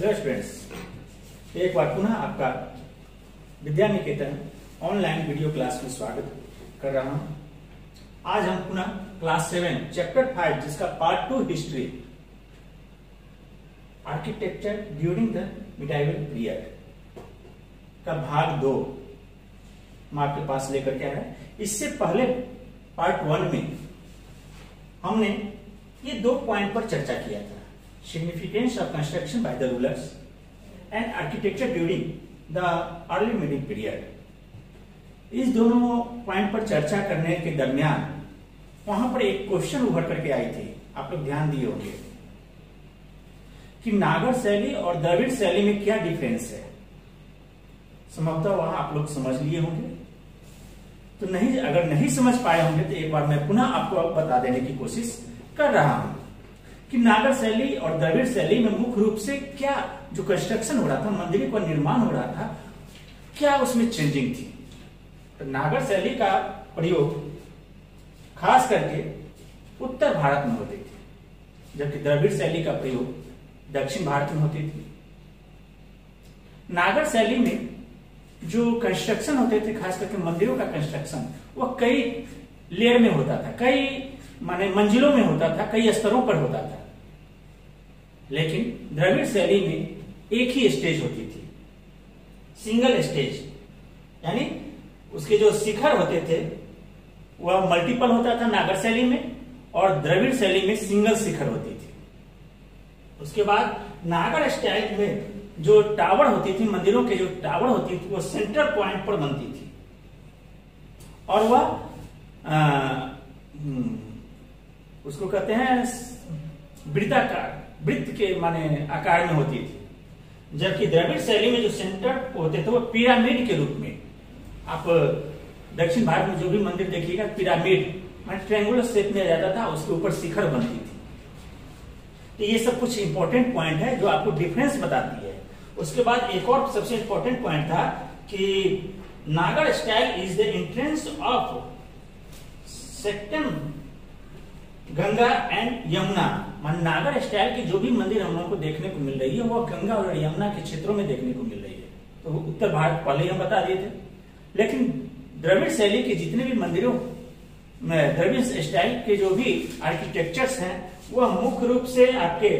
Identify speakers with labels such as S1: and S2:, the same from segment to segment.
S1: Hello students, एक बार पुनः आपका Vidya Niketan online video class में स्वागत कर रहा हूं। आज हम पुनः क्लास 7 चैप्टर 5 जिसका part 2 history architecture during the medieval period का भाग 2 हम आपके पास लेकर के आए। इससे पहले पार्ट 1 में हमने ये 2 पॉइंट पर चर्चा किया था, significance of construction by the rulers and architecture during the early middle period। इस दोनों पॉइंट पर चर्चा करने के दरमियान वहां पर एक क्वेश्चन उभर करके आई थी, आप लोग ध्यान दिए होंगे कि नागर शैली और द्रविड़ शैली में क्या डिफरेंस है। संभवतः वहां आप लोग समझ लिए होंगे, तो नहीं, अगर नहीं समझ पाए होंगे तो एक बार मैं पुनः आपको बता देने की कोशिश कर रहा हूं कि नागर शैली और द्रविड़ शैली में मुख्य रूप से क्या जो कंस्ट्रक्शन हो रहा था, मंदिरों का निर्माण हो रहा था, क्या उसमें चेंजिंग थी। तो नागर शैली का प्रयोग खास करके उत्तर भारत में होती थी, जबकि द्रविड़ शैली का प्रयोग दक्षिण भारत में होती थी। नागर शैली में जो कंस्ट्रक्शन होते थे, खास करके मंदिरों का कंस्ट्रक्शन, वह कई लेयर में होता था, कई माने मंजिलों में होता था, कई स्तरों पर होता था। लेकिन द्रविड़ शैली में एक ही स्टेज होती थी, सिंगल स्टेज, यानी उसके जो शिखर होते थे वह मल्टीपल होता था नागर शैली में, और द्रविड़ शैली में सिंगल शिखर होती थी। उसके बाद नागर स्टाइल में जो टावर होती थी, मंदिरों के जो टावर होती थी, वो सेंटर पॉइंट पर बनती थी और वह उसको कहते हैं वृत्ताकार, वृत्त के माने आकार में होती थी। जबकि द्रविड़ शैली में जो सेंटर होते थे वो पिरामिड के रूप में, आप दक्षिण भारत में जो भी मंदिर देखिएगा पिरामिड माने ट्रायंगुलर शेप में आ जाता था, उसके ऊपर शिखर बनती थी। तो ये सब कुछ इंपॉर्टेंट पॉइंट है जो आपको डिफरेंस बताती है। उसके बाद एक और सबसे इंपॉर्टेंट पॉइंट था कि Nagara style is the entrance of sanctum Ganga and Yamuna. मान नागर स्टाइल की जो भी मंदिर हम लोगों को देखने को मिल रही है वो गंगा और यमुना के क्षेत्रों में देखने को मिल रही है। तो उत्तर भारत पहले ही हम बता दिए थे। लेकिन द्रविड़ शैली के जितने भी मंदिरों में द्रविड़ स्टाइल के जो भी आर्किटेक्चर्स हैं वह मुख्य रूप से आपके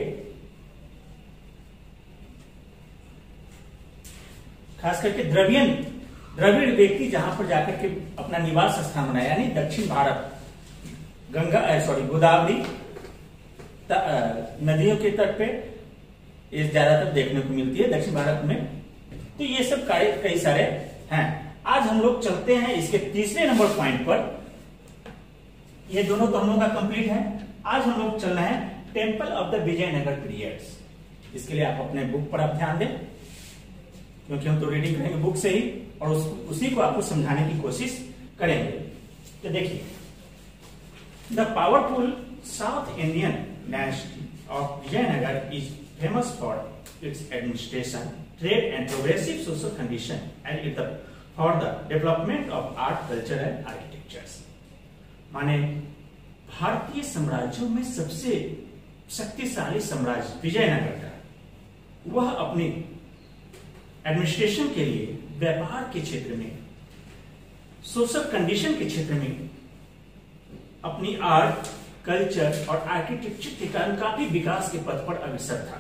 S1: खास करके द्रविड़ व्यक्ति जहां पर जाकर के अपना निवास स्थान बनाया, यानी दक्षिण भारत, गोदावरी नदियों के तट पे ये ज्यादातर देखने को मिलती है दक्षिण भारत में। तो ये सब कार्य कई सारे हैं। आज हम लोग चलते हैं इसके तीसरे नंबर पॉइंट पर। ये दोनों तो हम लोग का कंप्लीट है। आज हम लोग चल रहे हैं temple of the Vijayanagar periods. इसके लिए आप अपने बुक पर आप ध्यान दें, क्योंकि हम तो रीडिंग करेंगे बुक से ही और उसी को आपको समझाने की कोशिश करेंगे। तो देखिए, the powerful south Indian dynasty of Vijayanagar is famous for its administration, trade and progressive social condition and for the development of art, culture and architectures. माने भारतीय साम्राज्यों में सबसे शक्तिशाली साम्राज्य विजयनगर का, वह अपने एडमिनिस्ट्रेशन के लिए, व्यापार के क्षेत्र में, सोशल कंडीशन के क्षेत्र में अपनी आर्ट, कल्चर और आर्किटेक्चर के कारण काफी विकास के पथ पर अग्रसर था।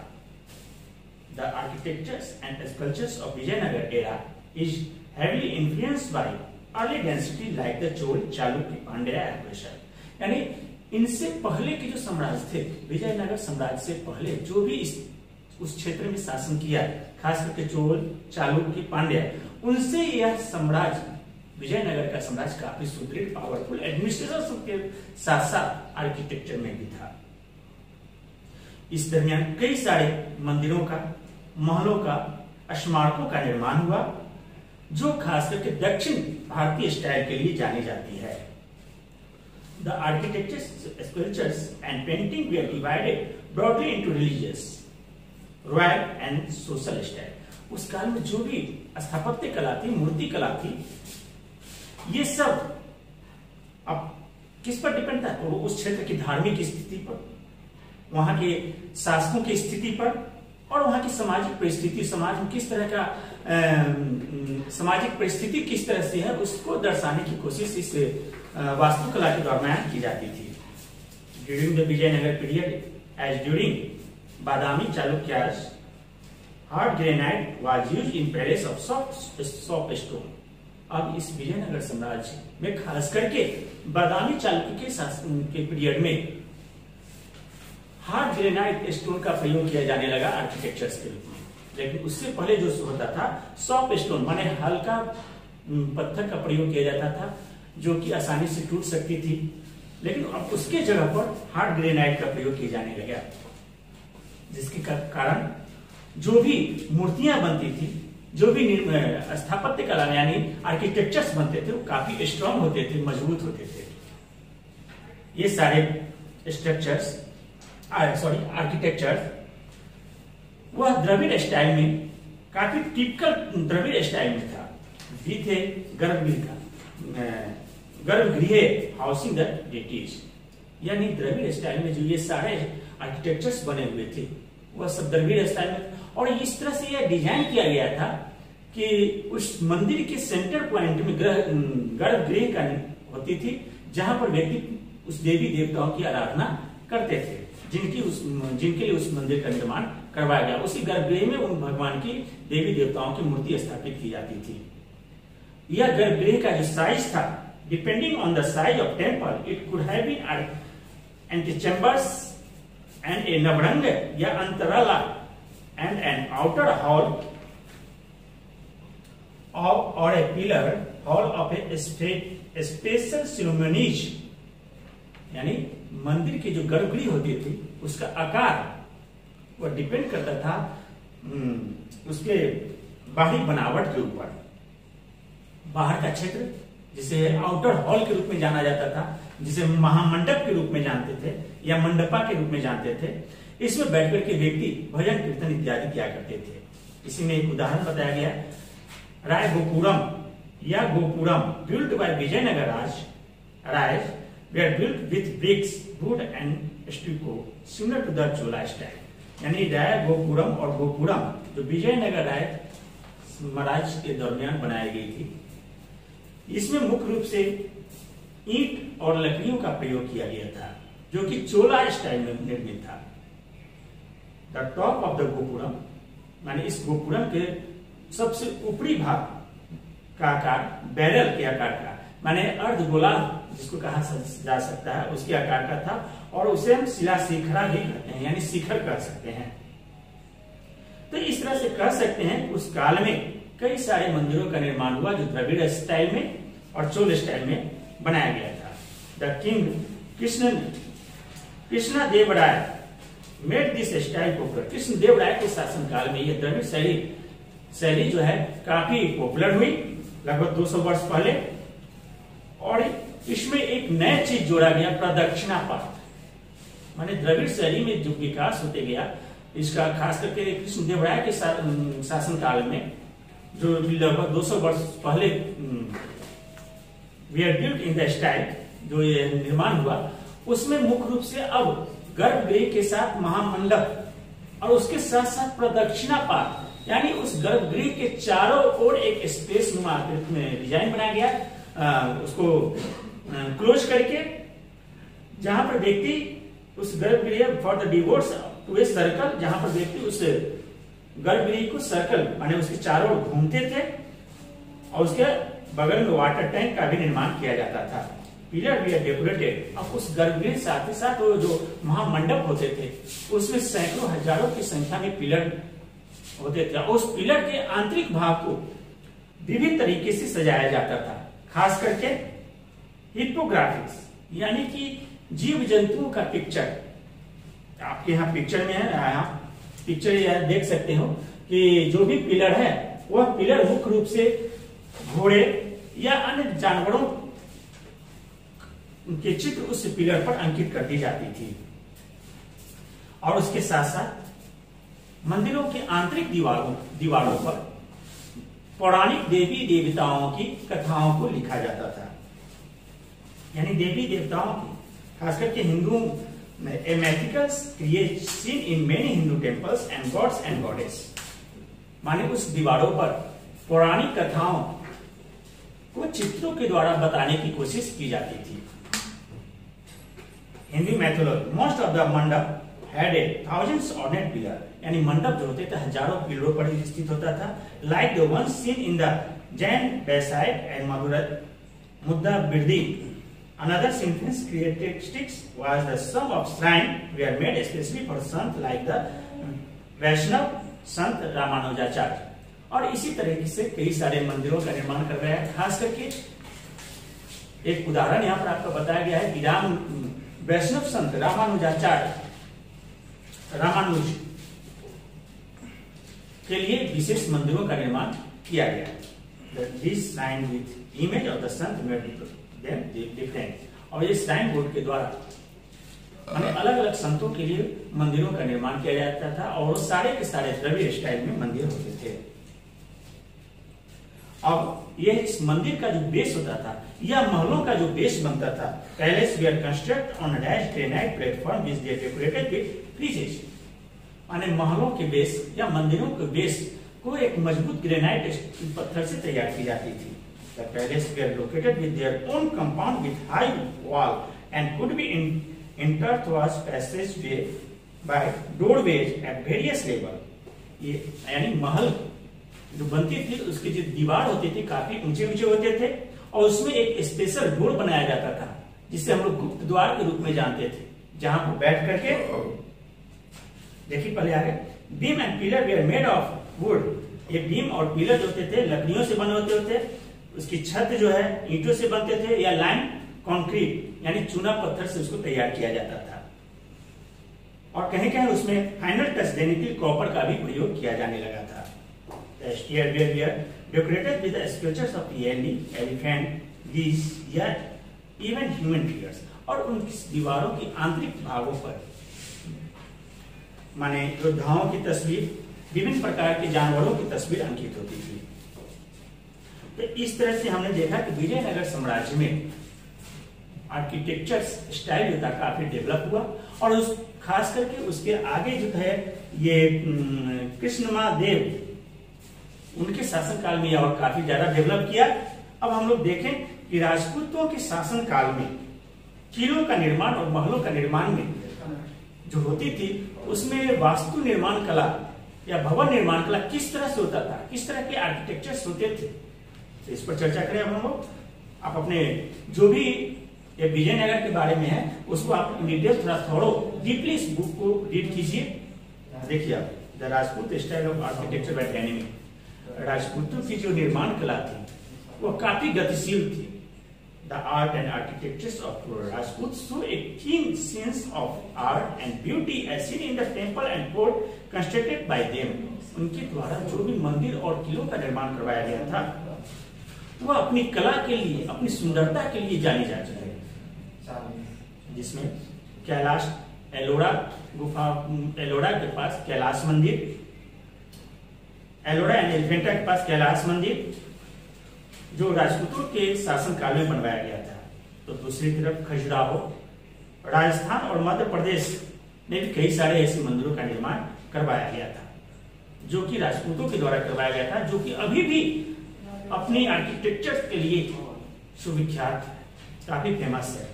S1: The architectures and cultures of Vijayanagar era is heavily influenced by early dynasties like the Chola, Chalukya, Pandya and Hoysala. यानी इनसे पहले के जो साम्राज्य थे, विजयनगर साम्राज्य से पहले जो भी उस क्षेत्र में शासन किया, खास करके चोल, चालुक्य, पांड्या, उनसे यह साम्राज्य, विजयनगर का साम्राज्य काफी सुदृढ़, पावरफुल, एडमिनिस्ट्रेशन के साथ साथ आर्किटेक्चर में भी था। इस दरमियान कई सारे मंदिरों का, महलों का, स्मारकों का निर्माण हुआ, जो खास करके दक्षिण भारतीय स्टाइल के लिए जानी जाती है। The architectures, sculptures and painting were divided broadly into religious, royal and social style. उस काल में जो भी स्थापत्य कला थी, मूर्ति कला थी, ये सब अब किस पर डिपेंड था? तो उस क्षेत्र की धार्मिक स्थिति पर, वहां के शासकों की स्थिति पर और वहां की सामाजिक परिस्थिति, समाज में किस तरह का सामाजिक परिस्थिति किस तरह से है, उसको दर्शाने की कोशिश इस वास्तुकला के दौरान की जाती थी। During the Vijayanagar period as during Badami Chalukyas hard granite was used in place of soft stone. अब इस विजयनगर साम्राज्य में खास करके बादामी चालुक्य के शासन के पीरियड में हार्ड ग्रेनाइट स्टोन का प्रयोग किया जाने लगा आर्किटेक्चर्स के रूप में। लेकिन उससे पहले जो होता था सॉफ्ट स्टोन माने हल्का पत्थर का प्रयोग किया जाता था जो कि आसानी से टूट सकती थी, लेकिन अब उसके जगह पर हार्ड ग्रेनाइट का प्रयोग किया जाने लगा, जिसके कारण जो भी मूर्तियां बनती थी, जो भी स्थापत्य कला यानी आर्किटेक्चर्स बनते थे, वो काफी स्ट्रांग होते थे, मजबूत होते थे। ये सारे स्ट्रक्चर्स आर्किटेक्चर वह द्रविड़ स्टाइल में, काफी टिपिकल द्रविड़ स्टाइल में था। भी थे गर्भगृह हाउसिंग द डेटीज, यानी द्रविड़ स्टाइल में जो ये सारे आर्किटेक्चर्स बने हुए थे वह सब द्रविड़ स्टाइल में, और इस तरह से यह डिजाइन किया गया था कि उस मंदिर के सेंटर पॉइंट में गर्भगृह का होती थी, जहां पर व्यक्ति उस देवी देवताओं की आराधना करते थे, जिनके लिए उस मंदिर का निर्माण करवाया गया। उसी गर्भगृह में उन भगवान की देवी देवताओं की मूर्ति स्थापित की जाती थी। यह गर्भगृह का जो साइज था, depending on the size of temple, it could have been antechambers and a navaranga या antarala and an outer hall और a pillar hall of a special ceremonies, यानी मंदिर की जो गर्भगृह होती थी उसका आकार वह डिपेंड करता था उसके बाहरी बनावट के ऊपर। बाहर का क्षेत्र जिसे आउटर हॉल के रूप में जाना जाता था, जिसे महामंडप के रूप में जानते थे या मंडपा के रूप में जानते थे, इसमें बैठकर के व्यक्ति भजन कीर्तन इत्यादि किया करते थे। इसी में एक उदाहरण बताया गया, राय गोपुरम या गोपुरम बिल्ट बाय विजयनगर राज were built with bricks, wood and stucco similar to the Chola style। यानी राय गोपुरम और गोपुरम जो विजयनगर राय महाराज के दरमियान बनाई गई थी, इसमें मुख्य रूप से ईंट और लकड़ियों का प्रयोग किया गया था, जो कि चोला स्टाइल में निर्मित था। The top of the gopuram माने इस गोपुरम के सबसे ऊपरी भाग का आकार बैरल के आकार का, माने अर्धगोला जिसको कहा जा सकता है, उसके आकार का था, और उसे हम शिला शिखरा भी कहते हैं, यानी शिखर कह सकते हैं। तो इस तरह से कह सकते हैं उस काल में कई सारे मंदिरों का निर्माण हुआ जो द्रविड़ स्टाइल में और चोल स्टाइल में बनाया गया था। The king Krishna Deva Raya made this style popular. Krishna Deva Raya के शासन काल में यह द्रविड़ शैली जो है काफी पॉपुलर हुई, लगभग 200 वर्ष पहले। और इसमें एक नया चीज जोड़ा गया, प्रदक्षिणा पाठ। माने द्रविड़ शैली में जो विकास होते गया, इसका खास करके कृष्णदेवराय के शासन काल में जो लगभग 200 वर्ष पहले were built in the style जो ये निर्माण हुआ, उसमें मुख्य रूप से अब गर्भगृह के साथ महामंडप और उसके साथ साथ प्रदक्षिणा पाठ, यानी उस गर्भगृह के चारों ओर एक स्पेस नुमा आकृति में डिजाइन बनाया गया, उसको क्लोज करके, जहां पर व्यक्ति उस गर्भगृह for the divorce to a circle, जहां पर व्यक्ति उस गर्भगृह को सर्कल माने उसके चारों ओर घूमते थे, और उसके बगल में वाटर टैंक का भी निर्माण किया जाता था। पिलर भी डेकोरेटेड। अब उस गर्भगृह साथ ही साथ वो जो महामंडप होते थे उसमें सैकड़ों हजारों की संख्या में पिलर होते थे, और उस पिलर के आंतरिक भाग को विभिन्न तरीके से सजाया जाता था, खास करके हिप्पोग्राफिक्स यानी कि जीव जंतुओं का पिक्चर। आपके यहाँ पिक्चर में है, आप पिक्चर यह देख सकते हो कि जो भी पिलर है वह पिलर मुख्य रूप से घोड़े या अन्य जानवरों के चित्र उस पिलर पर अंकित कर दी जाती थी, और उसके साथ साथ मंदिरों के आंतरिक दीवारों पर पौराणिक देवी देवताओं की कथाओं को लिखा जाता था। यानी देवी देवताओं की, खास करके Hindu A mythical creation seen in many Hindu temples and gods and goddess. माने उस दीवारों पर पौराणिक कथाओं को चित्रों के द्वारा बताने की कोशिश की जाती थी। Hindu mythology, most of the mandapa had a thousands ornate pillar, यानी मंडप जो होते थे हजारों पिलरों पर स्थित होता था। Like the one seen in the Jain basadi and Moodabidri. Another significant characteristics was the sum of shrine were made especially for sant like the वैष्णव संत रामानुजाचार्य। और इसी तरीके से कई सारे मंदिरों का निर्माण कर रहे हैं। खास करके एक उदाहरण यहाँ पर आपको बताया गया है कि वैष्णव संत रामानुजाचार्य रामानुज के लिए विशेष मंदिरों का निर्माण किया गया। This shrine with image of the sant made different. और ये श्राइन बोर्ड के द्वारा अलग अलग संतों के लिए मंदिरों का निर्माण किया जाता था और वो सारे के सारे द्रविड़ स्टाइल में मंदिर होते थे। अब ये इस मंदिर का जो बेस होता था या महलों का जो बेस बनता था, palace were construct on dash granite platform which they decorated with friezes. माने महलों के बेस या मंदिरों के बेस को एक मजबूत ग्रेनाइट पत्थर से तैयार की जाती थी। The palace were located with their own compound with high wall and could be entered through passageway by doorways at various level। ये यानी महल जो बनती थी उसकी जो दीवार होती थी काफी ऊंचे ऊंचे होते थे और उसमें एक स्पेशल डोर बनाया जाता था जिसे हम लोग गुप्त द्वार के रूप में जानते थे, जहां पर बैठ करके देखिए पहले आगे beam and pillar were made of would. ये बीम और पिलर जो होते थे लकड़ियों से बने होते थे। उसकी छत जो है ईंटों से बनते थे या लाइम कंक्रीट यानी चूना पत्थर से उसको तैयार किया जाता था। और कहीं कहीं उसमें फाइनल टच देने के लिए कॉपर का भी प्रयोग किया जाने लगा था। Decorated with sculptures of elephant, गीस या इवन ह्यूमन फिगर्स। और उनकी दीवारों की आंतरिक भागों पर माने योद्धाओं की तस्वीर, विभिन्न प्रकार के जानवरों की तस्वीर अंकित होती थी। तो इस तरह से हमने देखा कि विजयनगर साम्राज्य में आर्किटेक्चर स्टाइल जो था काफी डेवलप हुआ और उस खास करके उसके आगे जो है ये कृष्णमादेव उनके शासनकाल में और काफी ज्यादा डेवलप किया। अब हम लोग देखें कि राजपूतों के शासनकाल में किलों का निर्माण और महलों का निर्माण में जो होती थी उसमें वास्तु निर्माण कला या भवन निर्माण कला किस तरह से होता था, किस तरह के आर्किटेक्चर्स होते थे, तो इस पर चर्चा करें। अब हम लोग आप अपने जो भी ये विजयनगर के बारे में है उसको आप डिटेल थोड़ा थोड़ो डीपली इस बुक को रीड कीजिए। देखिए आप the Rajput style of architecture by dynamic. राजपूतों की जो निर्माण कला थी वो काफी गतिशील थी। The art and architectures of Rajput show a keen sense of art and beauty as seen in the temple and fort constructed by them. उनके द्वारा जो भी मंदिर और किलों का निर्माण करवाया गया था वह अपनी कला के लिए, अपनी सुंदरता के लिए जानी जाती है। जिसमें कैलाश एलोरा गुफा, एलोरा के पास कैलाश मंदिर, एलोरा एंड एलिफेंटा के पास कैलाश मंदिर जो राजपूतों के शासनकाल में बनवाया गया था। तो दूसरी तरफ खजुराहो, राजस्थान और मध्य प्रदेश में भी कई सारे ऐसे मंदिरों का निर्माण करवाया गया था जो कि राजपूतों के द्वारा करवाया गया था, जो कि अभी भी अपनी आर्किटेक्चर के लिए सुविख्यात, काफी फेमस है।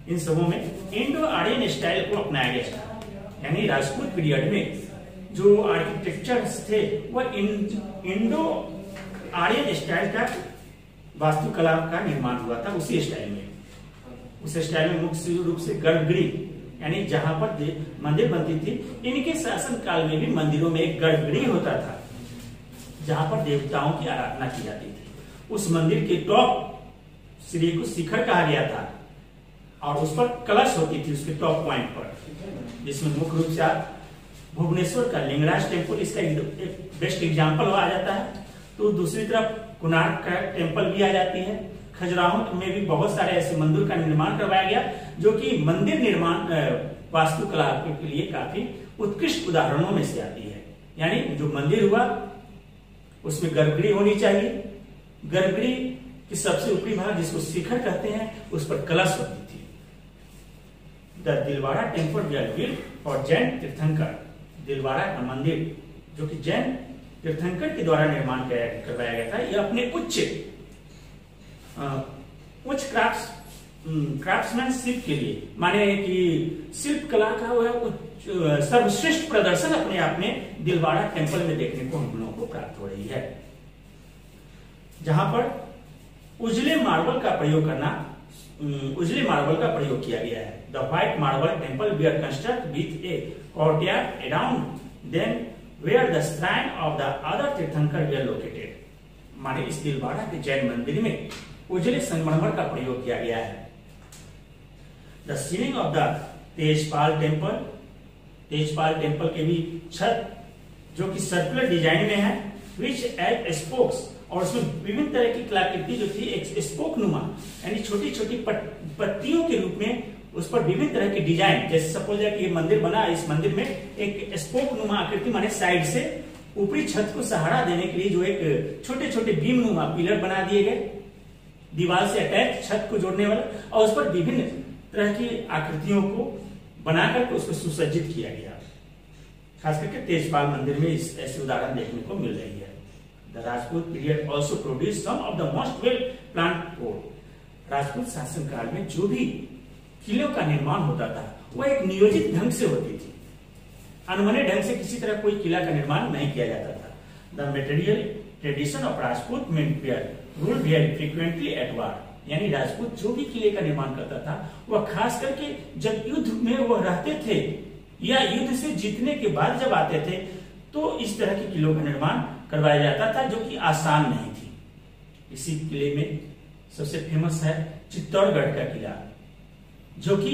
S1: इन सबों में इंडो आर्यन स्टाइल को अपनाया गया था, यानी राजपूत पीरियड में जो आर्किटेक्चर्स थे वह इंडो आर्यन स्टाइल का वास्तुकला का निर्माण हुआ था। उसी स्टाइल में, उस स्टाइल में मुख्य रूप से गर्भगृह यानी जहां पर मंदिर बनती थी, इनके शासन काल में भी मंदिरों में एक गर्भगृह होता था जहां पर देवताओं की आराधना की जाती थी। उस मंदिर के टॉप श्री को शिखर कहा गया था और उस पर कलश होती थी उसके टॉप पॉइंट पर, जिसमें मुख्य रूप से आप भुवनेश्वर का लिंगराज टेम्पल इसका एक बेस्ट एग्जाम्पल आ जाता है। तो दूसरी तरफ कोणार्क का टेम्पल भी आ जाती है। खजुराहो में भी बहुत सारे ऐसे मंदिर का निर्माण करवाया गया जो कि मंदिर निर्माण वास्तुकला के लिए काफी उत्कृष्ट उदाहरणों में से आती है। यानी जो मंदिर हुआ उसमें गर्भगृह होनी चाहिए, गर्भगृह के सबसे ऊपरी भाग जिसको शिखर कहते हैं उस पर कलश होती थी। The Dilwara temple were built for Jain Tirthankar. Dilwara का मंदिर जो कि जैन तीर्थंकर के द्वारा निर्माण करवाया गया था, यह अपने उच्च क्राफ्ट्समैनशिप के लिए, माने कि शिल्प कला का वह सर्वश्रेष्ठ प्रदर्शन अपने आप में दिलवाड़ा टेम्पल में देखने को हम लोगों को प्राप्त हो रही है, जहां पर उजले मार्बल का प्रयोग किया गया है। The white marble temple were construct with a courtyard around then where the shrine of the other Tirthankar way are located. माने इस दिलवाड़ा के जैन मंदिर में उजले संगमरमर का प्रयोग किया गया है। The ceiling of the Tejpal temple के भी छत जो कि सर्कुलर डिजाइन में है, विच एट स्पोक्स, और उसमें विभिन्न तरह की कलाकृति जो थी एक स्पोक नुमा, यानी छोटी छोटी पत्तियों के रूप में उस पर विभिन्न तरह के डिजाइन, जैसे सपोज है कि ये मंदिर बना, इस मंदिर में एक स्पोक नुमा आकृति माने साइड से ऊपरी छत को सहारा देने के लिए जो एक छोटे छोटे बीम नुमा पिलर बना दिए गए, दीवार से अटैच छत को जोड़ने वाला, और उस पर विभिन्न तरह की आकृतियों को बनाकर उसको सुसज्जित किया गया। खास करके तेजपाल मंदिर में ऐसे उदाहरण देखने को मिल रही है। The Rajput period also produce some of the most well planned fort. Rajput शासन काल में जो भी किलों का निर्माण होता था वह एक नियोजित ढंग से होती थी, अनमने ढंग से किसी तरह कोई किला का निर्माण नहीं किया जाता था। The material tradition of Rajput main rule very frequently at war, यानी राजपूत जो भी किले का निर्माण करता था वह खास करके जब युद्ध में वह रहते थे या युद्ध से जीतने के बाद जब आते थे तो इस तरह के किलों का निर्माण करवाया जाता था, जो कि आसान नहीं थी। इसी किले में सबसे फेमस है चित्तौड़गढ़ का किला, जो कि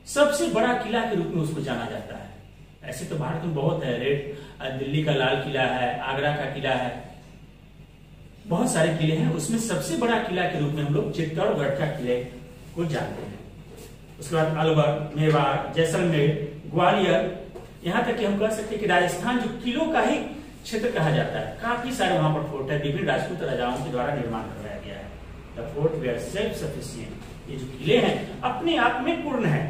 S1: सबसे बड़ा किला के रूप में उसको जाना जाता है। ऐसे तो भारत में बहुत है, दिल्ली का लाल किला है, आगरा का किला है, बहुत सारे किले हैं, उसमें सबसे बड़ा किला के रूप में हम लोग चित्तौड़गढ़ का किले को जानते हैं। उसके बाद अलवर, मेवाड़, जैसलमेर, ग्वालियर, यहां तक कि हम कह सकते हैं कि राजस्थान जो किलों का ही क्षेत्र कहा जाता है, काफी सारे वहां पर फोर्ट है, विभिन्न राजपूत राजाओं के द्वारा निर्माण करवाया गया है। The fort were self sufficient, ये जो किले हैं अपने आप में पूर्ण है।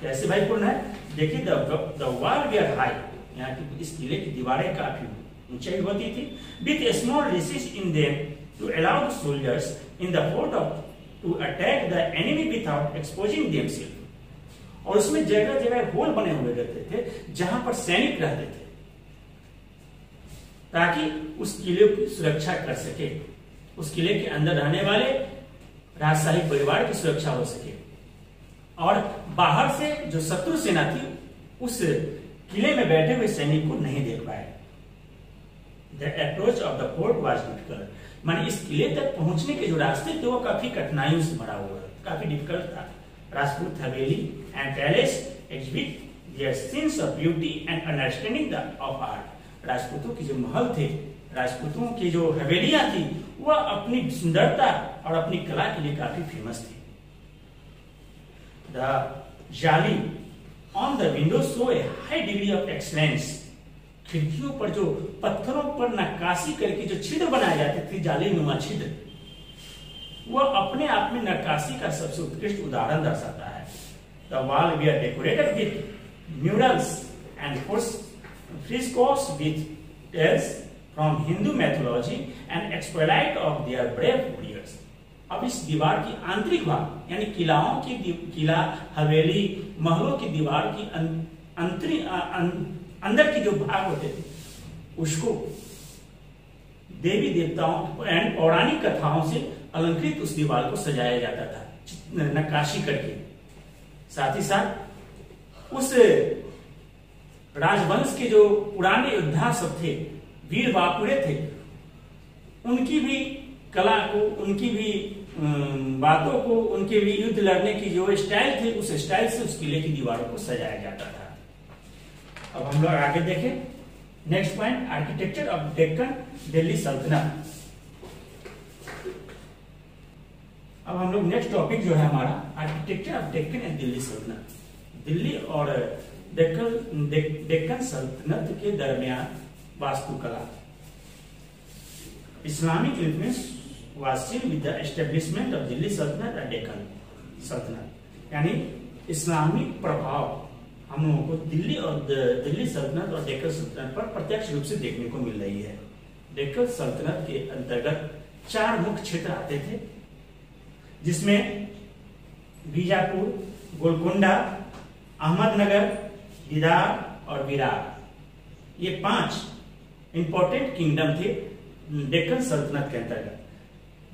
S1: कैसे भाई पूर्ण है? देखिए, the wall were high, यहाँ की इस किले की दीवारें काफी ऊंचाई होती थी, with small recess in them to allow the soldiers in the fort to attack the enemy without exposing themselves. और उसमें जगह जगह होल बने हुए रहते थे जहां पर सैनिक रहते थे, ताकि उस किले की सुरक्षा कर सके, उस किले के अंदर रहने वाले राजशाही परिवार की सुरक्षा हो सके, और बाहर से जो शत्रु सेना थी उस किले में बैठे हुए सैनिक को नहीं देख पाए। The approach of the fort was difficult, माने इस किले तक पहुंचने के जो रास्ते थे वो काफी कठिनाइयों से भरा हुआ, काफी डिफिकल्ट था। राजपूत हवेली and palace exhibit their sense of beauty and understanding of art. राजपूतों के जो महल थे, राजपूतों की जो हवेलियां थी, वह अपनी सुंदरता और अपनी कला के लिए काफी फेमस थी। द जाली on the window show A high degree of excellence. खिड़कियों पर जो पत्थरों पर नक्काशी करके जो छिद्र बनाए जाते थे, जाली नुमा छिद्र, वह अपने आप में नक्काशी का सबसे उत्कृष्ट उदाहरण दर्शाता है। The wall we are decorated with murals and frescoes with tales from Hindu mythology and exploit of their brave warriors. अब इस दीवार की आंतरिक भाग, यानी किलाओं की किला, हवेली, महलों की दीवार की अंदर के जो भाग होते थे, उसको देवी देवताओं एंड पौराणिक कथाओं से अलंकृत उस दीवार को सजाया जाता था नक्काशी करके। साथ ही साथ उस राजवंश के जो पुराने योद्धा सब थे, वीर बापुड़े थे, उनकी भी कला को, उनकी भी बातों को, उनके भी युद्ध लड़ने की जो स्टाइल थे, उस स्टाइल से उस किले की दीवारों को सजाया जाता था। अब हम लोग आगे देखें next point, architecture of Deccan Delhi सल्तनत। अब हम लोग नेक्स्ट टॉपिक जो है हमारा architecture of Deccan and Delhi Sultanate. Delhi और डेक्कन सल्तनत के दरमियान वास्तुकला। Islamic influence was seen with the establishment of Delhi सल्तनत एंड डेक्कन सल्तनत, यानी इस्लामिक प्रभाव हम लोगों को दिल्ली सल्तनत और डेक्कन सल्तनत पर प्रत्यक्ष रूप से देखने को मिल रही है। डेक्कन सल्तनत के अंतर्गत 4 मुख्य क्षेत्र आते थे, जिसमें बीजापुर, गोलकोंडा, अहमदनगर, हिदार और विरार। ये 5 इंपॉर्टेंट किंगडम थे डेक्कन सल्तनत के अंतर्गत,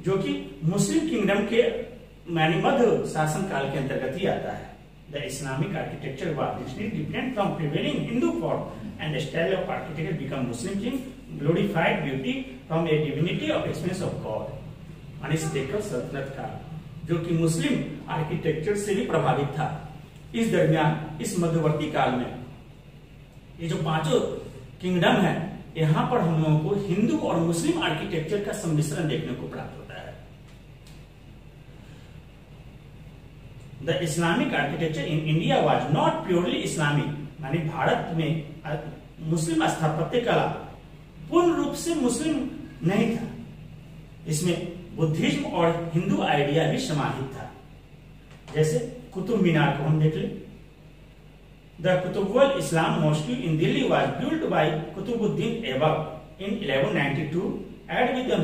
S1: जो कि मुस्लिम किंगडम के यानी मध्य शासन काल के अंतर्गत ही आता है। The Islamic architecture was different from prevailing Hindu form and style of architecture become Muslim king glorified beauty from A divinity of experience of God. यानी डेक्कन सल्तनत का जो कि मुस्लिम आर्किटेक्चर से भी प्रभावित था, इस दरमियान इस मध्यवर्ती काल में ये जो 5 किंगडम है, यहां पर हम लोगों को हिंदू और मुस्लिम आर्किटेक्चर का सम्मिश्रण देखने को प्राप्त होता है। The Islamic architecture in India was not purely Islamic, यानी भारत में मुस्लिम स्थापत्य कला पूर्ण रूप से मुस्लिम नहीं था। इसमें बुद्धिज्म और हिंदू आइडिया भी समाहित था। जैसे कुतुब मीनार को हम देख लें। The Qutubul Islam mosque in Delhi was built by Qutbuddin Aibak in 1192, added with the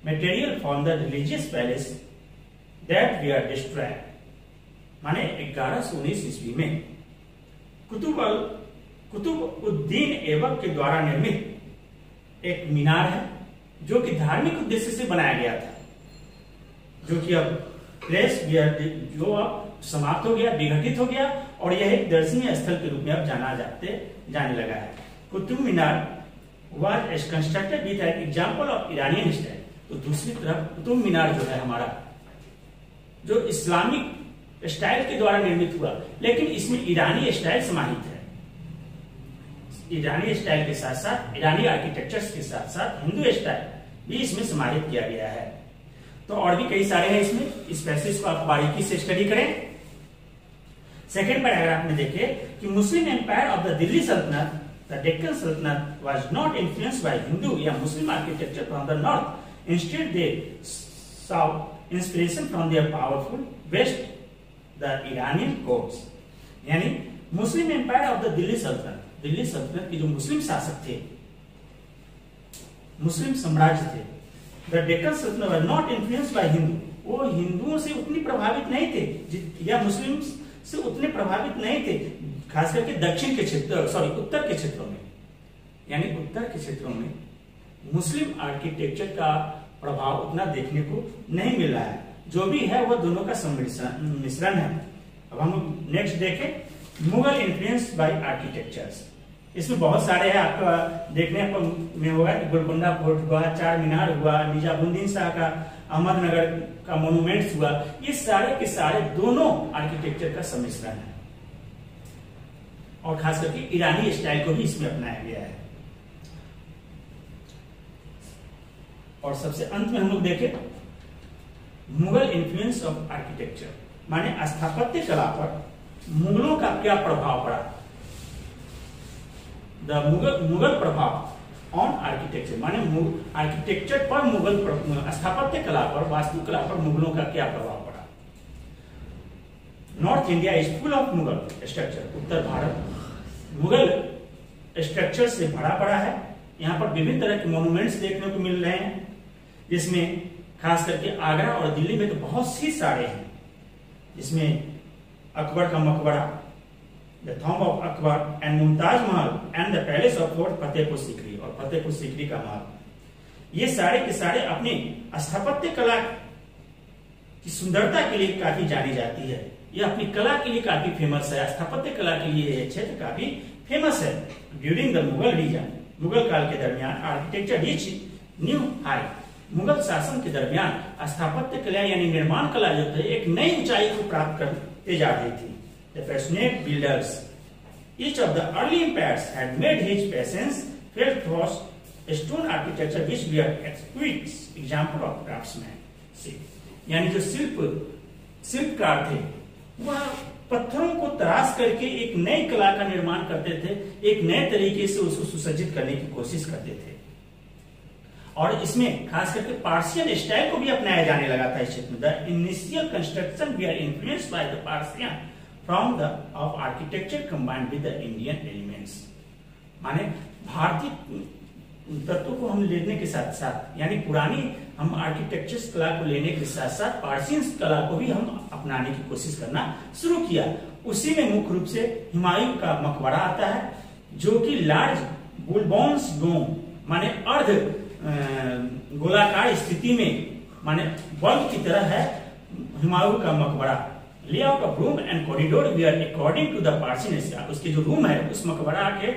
S1: material from the religious palace that were destroyed. माने 1119 ईस्वी में कुतुबुद्दीन ऐबक के द्वारा निर्मित एक मीनार है, जो कि धार्मिक उद्देश्य से बनाया गया था, जो कि अब प्लेस जो अब समाप्त हो गया, विघटित हो गया और यह एक दर्शनीय स्थल के रूप में अब जाने लगा है। Qutub Minar was constructed with an example of Iranian style. तो दूसरी तरफ कुतुब मीनार जो है हमारा, जो इस्लामिक स्टाइल के द्वारा निर्मित हुआ, लेकिन इसमें ईरानी स्टाइल समाहित है। ईरानी स्टाइल के साथ साथ ईरानी आर्किटेक्चर के साथ साथ हिंदू स्टाइल भी इसमें समाहित किया गया है। तो और भी कई सारे हैं इसमें, इस पैसेज को आप बारीकी से स्टडी करें। सेकेंड पैराग्राफ में देखिए कि Muslim empire of the Delhi Sultanate, the Deccan Sultanate was not influenced by Hindu या Muslim architecture from the north, instead they sought inspiration from their powerful west the Iranian courts. यानी Muslim empire of the Delhi Sultanate, Delhi सल्तनत के जो मुस्लिम शासक थे, मुस्लिम साम्राज्य थे, the Deccan Sultanate was not influenced by Hindu, वो हिंदुओं से उतनी प्रभावित नहीं थे या मुस्लिम से उतने प्रभावित नहीं थे, खास करके दक्षिण के क्षेत्र उत्तर के क्षेत्रों में। यानी उत्तर के क्षेत्रों में मुस्लिम आर्किटेक्चर का प्रभाव उतना देखने को नहीं मिल रहा है। जो भी है वह दोनों का मिश्रण है। अब हम नेक्स्ट देखें, मुगल इन्फ्लुएंस बाय आर्किटेक्चर्स। इसमें बहुत सारे हैं, आपका देखने में होगा कि गोलकोंडा फोर्ट हुआ, चार मीनार हुआ, निजामुद्दीन शाह का अहमदनगर का मोन्यूमेंट्स हुआ, ये सारे के सारे दोनों आर्किटेक्चर का सम्मिश्रण है और खास करके ईरानी स्टाइल को भी इसमें अपनाया गया है। और सबसे अंत में हम लोग देखें मुगल इन्फ्लुएंस ऑफ आर्किटेक्चर, माने स्थापत्य कला पर मुगलों का क्या प्रभाव पड़ा। द मुगल प्रभाव ऑन आर्किटेक्चर, माने आर्किटेक्चर पर मुगल स्थापत्य कला पर, वास्तुकला पर मुगलों का क्या प्रभाव पड़ा। North India is full of Mughal structure, Uttar Bharat Mughal structure से भरा पड़ा है। यहाँ पर विभिन्न तरह के मॉन्यूमेंट्स देखने को मिल रहे हैं, जिसमें खास करके आगरा और दिल्ली में तो बहुत सी सारे हैं, जिसमें अकबर का मकबरा, the tomb of Akbar and Mumtaz Mahal and the palace of fort Fatehpur Sikri और फतेहपुर सीकरी का महल, ये सारे के सारे अपनी स्थापत्य कला की सुंदरता के लिए काफी जानी जाती है। ये अपनी कला के लिए काफी फेमस है, स्थापत्य कला के लिए यह क्षेत्र काफी फेमस है। During the Mughal region, Mughal काल के दरमियान architecture reach new high, Mughal शासन के दरमियान स्थापत्य कला यानी निर्माण कला जो थे एक नई ऊंचाई को प्राप्त करते जा रही थी। The passionate builders, each of the early empires had made his presence felt through stone architecture, which were exquisite example of craftsmanship। यानी जो शिल्पकार थे वह पत्थरों को तराश करके एक नई कला का निर्माण करते थे, एक नए तरीके से उसको सुसज्जित करने की कोशिश करते थे। और इसमें खास करके पार्सियन स्टाइल को भी अपनाया जाने लगा था इस क्षेत्र में। The initial construction were influenced by the Persian from the of architecture combined with the Indian elements, माने भारतीय तत्वों को हम लेने के साथ साथ, यानी पुरानी हम आर्किटेक्चर कला को लेने के साथ साथ पारसियन कला को भी हम अपनाने की कोशिश करना शुरू किया। उसी में मुख्य रूप से हुमायूं का मकबरा आता है, जो कि लार्ज बुलबॉन्स डोम माने अर्ध गोलाकार स्थिति में माने बल्ब की तरह है हुमायूं का मकबरा। Layout of room and corridor were according to the Persian style, उसके जो रूम है उस मकबरा के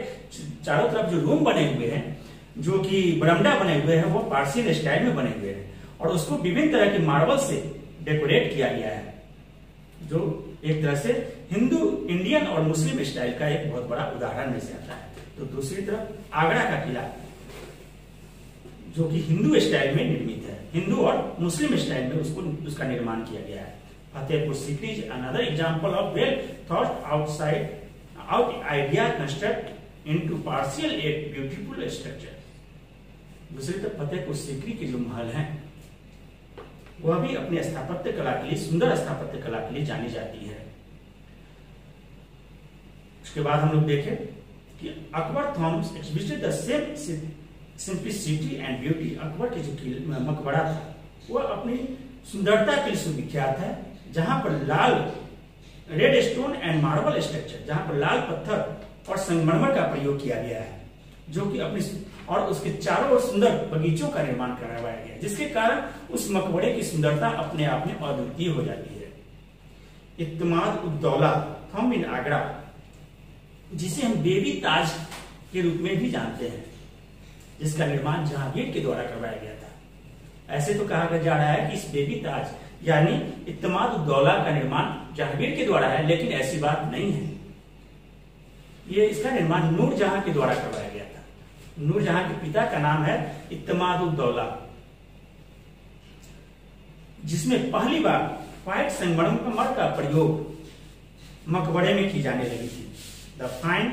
S1: चारों तरफ जो रूम बने हुए हैं, जो कि बरामदा बने हुए हैं, वो पारसियन स्टाइल में बने हुए हैं और उसको विभिन्न तरह के मार्बल से डेकोरेट किया गया है, जो एक तरह से हिंदू, इंडियन और मुस्लिम स्टाइल का एक बहुत बड़ा उदाहरण में से आता है। तो दूसरी तरफ आगरा का किला, जो कि हिंदू स्टाइल में निर्मित है, हिंदू और मुस्लिम स्टाइल में उसका निर्माण किया गया है। Fatehpur Sikri is another example of well thought out idea construct into partial at beautiful structure. दूसरी तरफ फतेहपुर सीकरी के जो महल हैं वह भी अपने स्थापत्य कला के लिए, सुंदर स्थापत्य कला के लिए जानी जाती है। उसके बाद हम लोग देखें कि Akbar Thoms एक्सहिबिटेड the same simplicity and beauty. Akbar के जो मकबरा था वह अपनी सुंदरता के लिए सुविख्यात है, जहां पर लाल red stone and marble structure, जहां पर लाल पत्थर और संगमरमर का प्रयोग किया गया है, जो कि अपनी और उसके चारों ओर सुंदर बगीचों का निर्माण करवाया गया, जिसके कारण उस मकबरे की सुंदरता अपने आप में अद्वितीय हो जाती है। इत्तेमाद-उद-दौला थंब इन आगरा, जिसे हम बेबी ताज के रूप में भी जानते हैं, जिसका निर्माण जहांगीर के द्वारा करवाया गया था। ऐसे तो कहा जा रहा है कि इस बेबी ताज यानी इत्तेमाद-उद-दौला का निर्माण जहांगीर के द्वारा है, लेकिन ऐसी बात नहीं है। ये इसका निर्माण नूरजहां के द्वारा करवाया गया था। नूरजहां के पिता का नाम है इत्तेमाद-उद-दौला, जिसमें पहली बार व्हाइट संगमरमर का प्रयोग मकबरे में की जाने लगी थी। The fine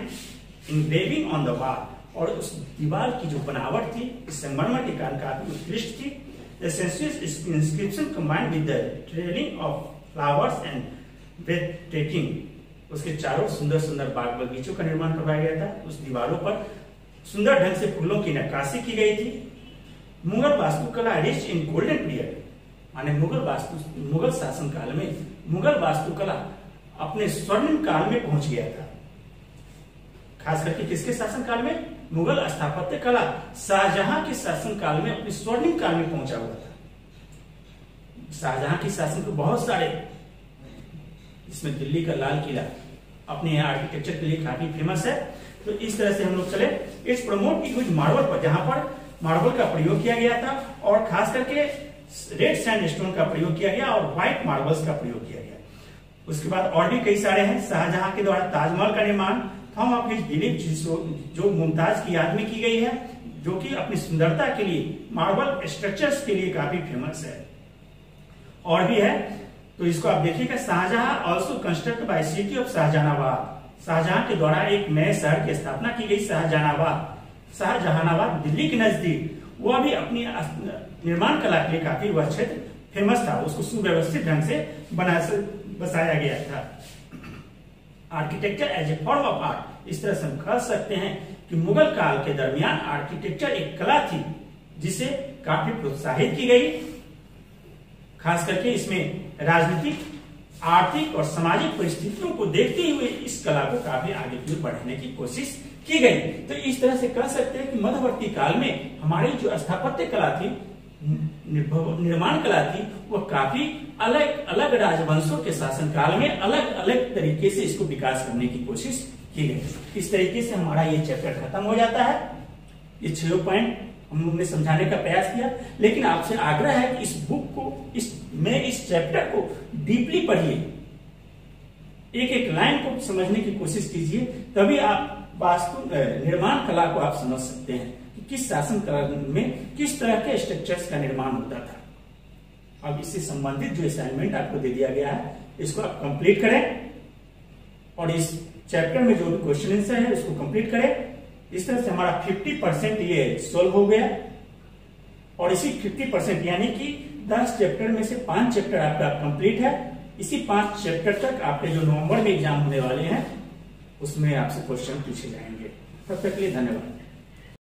S1: engraving on the wall, और उस दीवार की जो बनावट थी इस संगमरमर के कारण काफी उत्कृष्ट थी। The sensuous inscription combined with the trailing of flowers and ब्रेथटेकिंग, उसके चारों सुंदर सुंदर बाग बगीचों का निर्माण करवाया गया था। उस दीवारों पर सुंदर ढंग से फूलों की नक्काशी की गई थी। मुगल वास्तुकला रिच इन गोल्डन पीरियड, माने मुगल शासन काल में मुगल वास्तुकला अपने स्वर्णिम काल में पहुंच गया था। खास करके किसके शासन काल में? मुगल स्थापत्य कला शाहजहां के शासन काल में अपने स्वर्णिम काल में पहुंचा हुआ था। शाहजहां के शासन को बहुत सारे, इसमें दिल्ली का लाल किला अपने आर्किटेक्चर के लिए काफी फेमस है। तो इस तरह से हम लोग चले। इट्स प्रमोट यूज मार्बल पर, जहां पर मार्बल का प्रयोग किया गया था और खास करके रेड सैंडस्टोन का प्रयोग किया गया और व्हाइट मार्बल्स का प्रयोग किया गया। उसके बाद और भी कई सारे हैं। शाहजहां के द्वारा ताजमहल का निर्माण थॉम ऑफ हिज बिलीफ, जो मुमताज की याद में की गई है, जो कि अपनी सुंदरता के लिए मार्बल स्ट्रक्चर्स के लिए काफी फेमस है। और भी है, तो इसको आप देखिएगा। Shahjahan also construct by city of Shahjahanabad, Shahjahan के द्वारा एक नए शहर की स्थापना की गई शाहजहानाबाद दिल्ली के नजदीक। वह भी अपनी निर्माण कला के लिए काफी वह क्षेत्र फेमस था। उसको सुव्यवस्थित ढंग से बसाया गया था। Architecture as a form of art, इस तरह से हम कह सकते हैं कि मुगल काल के दरमियान आर्किटेक्चर एक कला थी जिसे काफी प्रोत्साहित की गई। खास करके इसमें राजनीतिक, आर्थिक और सामाजिक परिस्थितियों को देखते हुए इस कला को काफी आगे की ओर बढ़ाने की कोशिश की गई। तो इस तरह से कह सकते हैं कि मध्यवर्ती काल में हमारी जो स्थापत्य कला थी, निर्माण कला थी, वह काफी अलग अलग राजवंशों के शासन काल में अलग अलग तरीके से इसको विकास करने की कोशिश की गई। इस तरीके से हमारा ये चैप्टर खत्म हो जाता है। ये 6 पॉइंट हम लोग ने समझाने का प्रयास किया, लेकिन आपसे आग्रह है कि इस बुक को, इस चैप्टर को डीपली पढ़िए, एक एक लाइन को समझने की कोशिश कीजिए, तभी आप वास्तु निर्माण कला को आप समझ सकते हैं कि किस शासन काल में किस तरह के स्ट्रक्चर्स का निर्माण होता था। अब इससे संबंधित जो असाइनमेंट आपको दे दिया गया है, इसको आप कंप्लीट करें और इस चैप्टर में जो भी क्वेश्चन आंसर है उसको कंप्लीट करें। इस तरह से हमारा 50% ये सोल्व हो गया और इसी 50% यानी कि 10 चैप्टर में से 5 चैप्टर आपका कंप्लीट है। इसी 5 चैप्टर तक आपके जो नवंबर में एग्जाम होने वाले हैं उसमें आपसे क्वेश्चन पूछे जाएंगे। तब तक के लिए धन्यवाद।